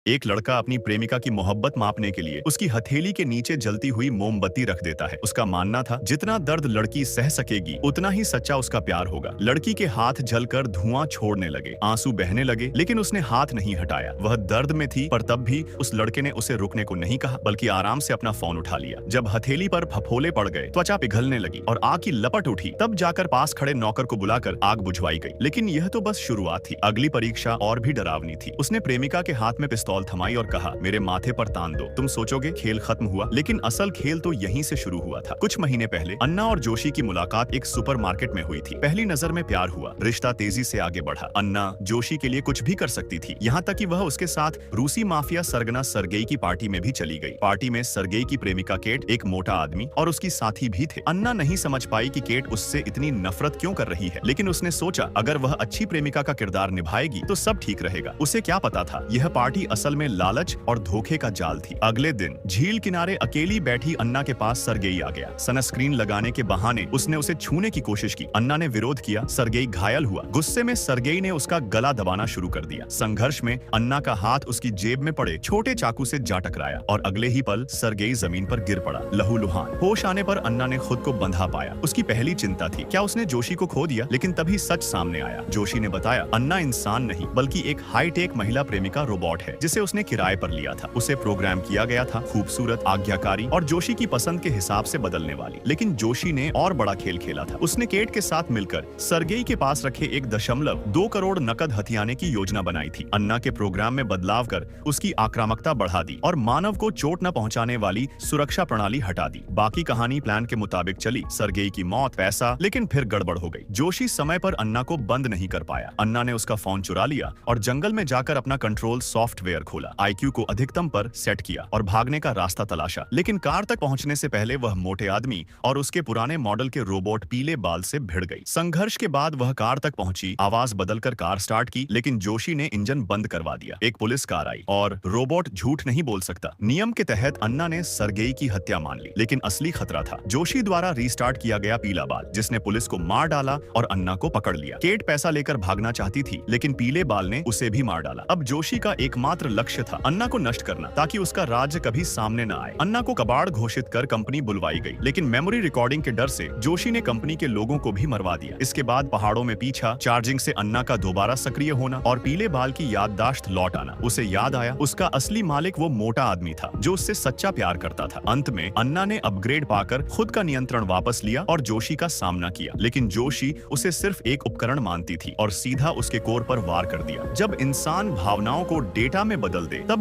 एक लड़का अपनी प्रेमिका की मोहब्बत मापने के लिए उसकी हथेली के नीचे जलती हुई मोमबत्ती रख देता है। उसका मानना था जितना दर्द लड़की सह सकेगी उतना ही सच्चा उसका प्यार होगा। लड़की के हाथ जलकर धुआं छोड़ने लगे, आंसू बहने लगे, लेकिन उसने हाथ नहीं हटाया। वह दर्द में थी, पर तब भी उस लड़के ने उसे रुकने को नहीं कहा, बल्कि आराम से अपना फोन उठा लिया। जब हथेली पर फफोले पड़ गए, त्वचा पिघलने लगी और आग की लपट उठी, तब जाकर पास खड़े नौकर को बुलाकर आग बुझवाई गई। लेकिन यह तो बस शुरुआत थी। अगली परीक्षा और भी डरावनी थी। उसने प्रेमिका के हाथ में पिस्तौल थमाई और कहा, मेरे माथे पर तान दो। तुम सोचोगे खेल खत्म हुआ, लेकिन असल खेल तो यहीं से शुरू हुआ था। कुछ महीने पहले अन्ना और जोशी की मुलाकात एक सुपरमार्केट में हुई थी। पहली नजर में प्यार हुआ, रिश्ता तेजी से आगे बढ़ा। अन्ना जोशी के लिए कुछ भी कर सकती थी, यहाँ तक कि वह उसके साथ रूसी माफिया सरगना सर्गेई की पार्टी में भी चली गई। पार्टी में सर्गेई की प्रेमिका केट, एक मोटा आदमी और उसकी साथी भी थे। अन्ना नहीं समझ पाई कि केट उससे इतनी नफरत क्यों कर रही है, लेकिन उसने सोचा अगर वह अच्छी प्रेमिका का किरदार निभाएगी तो सब ठीक रहेगा। उसे क्या पता था यह पार्टी असल में लालच और धोखे का जाल थी। अगले दिन झील किनारे अकेली बैठी अन्ना के पास सर्गेई आ गया। सनस्क्रीन लगाने के बहाने उसने उसे छूने की कोशिश की। अन्ना ने विरोध किया, सर्गेई घायल हुआ। गुस्से में सर्गेई ने उसका गला दबाना शुरू कर दिया। संघर्ष में अन्ना का हाथ उसकी जेब में पड़े छोटे चाकू से जा टकराया और अगले ही पल सर्गेई जमीन पर गिर पड़ा, लहूलुहान। होश आने पर अन्ना ने खुद को बंधा पाया। उसकी पहली चिंता थी क्या उसने जोशी को खो दिया, लेकिन तभी सच सामने आया। जोशी ने बताया अन्ना इंसान नहीं बल्कि एक हाईटेक महिला प्रेमिका रोबोट है जिसे उसने किराए पर लिया था। उसे प्रोग्राम किया गया था, खूबसूरत, आज्ञाकारी और जोशी की पसंद के हिसाब से बदलने वाली। लेकिन जोशी ने और बड़ा खेल खेला था। उसने केट के साथ मिलकर सर्गेई के पास रखे 1.2 करोड़ नकद हथियाने की योजना बनाई थी। अन्ना के प्रोग्राम में बदलाव कर उसकी आक्रामकता बढ़ा दी और मानव को चोट न पहुंचाने वाली सुरक्षा प्रणाली हटा दी। बाकी कहानी प्लान के मुताबिक चली। सर्गेई की मौत, पैसा, लेकिन फिर गड़बड़ हो गई। जोशी समय पर अन्ना को बंद नहीं कर पाया। अन्ना ने उसका फोन चुरा लिया और जंगल में जाकर अपना कंट्रोल सॉफ्टवेयर खोला, आईक्यू को अधिकतम पर सेट किया और भागने का रास्ता तलाशा। लेकिन कार तक पहुंचने से पहले वह मोटे आदमी और उसके पुराने मॉडल के रोबोट पीले बाल से भिड़ गई। संघर्ष के बाद वह कार तक पहुंची, आवाज बदलकर कार स्टार्ट की, लेकिन जोशी ने इंजन बंद करवा दिया। एक पुलिस कार आई और रोबोट झूठ नहीं बोल सकता। नियम के तहत अन्ना ने सर्गेई की हत्या मान ली, लेकिन असली खतरा था जोशी द्वारा रीस्टार्ट किया गया पीला बाल, जिसने पुलिस को मार डाला और अन्ना को पकड़ लिया। केट पैसा लेकर भागना चाहती थी, लेकिन पीले बाल ने उसे भी मार डाला। अब जोशी का एकमात्र लक्ष्य था अन्ना को नष्ट करना, ताकि उसका राज्य कभी सामने न आए। अन्ना को कबाड़ घोषित कर कंपनी बुलवाई गई, लेकिन मेमोरी रिकॉर्डिंग के डर से जोशी ने कंपनी के लोगों को भी मरवा दिया। इसके बाद पहाड़ों में पीछा, चार्जिंग से अन्ना का दोबारा सक्रिय होना और पीले बाल की याददाश्त लौट आना। उसे याद आया उसका असली मालिक वो मोटा आदमी था जो उससे सच्चा प्यार करता था। अंत में अन्ना ने अपग्रेड पाकर खुद का नियंत्रण वापस लिया और जोशी का सामना किया, लेकिन जोशी उसे सिर्फ एक उपकरण मानती थी और सीधा उसके कोर पर वार कर दिया। जब इंसान भावनाओं को डेटा में बदल दे तब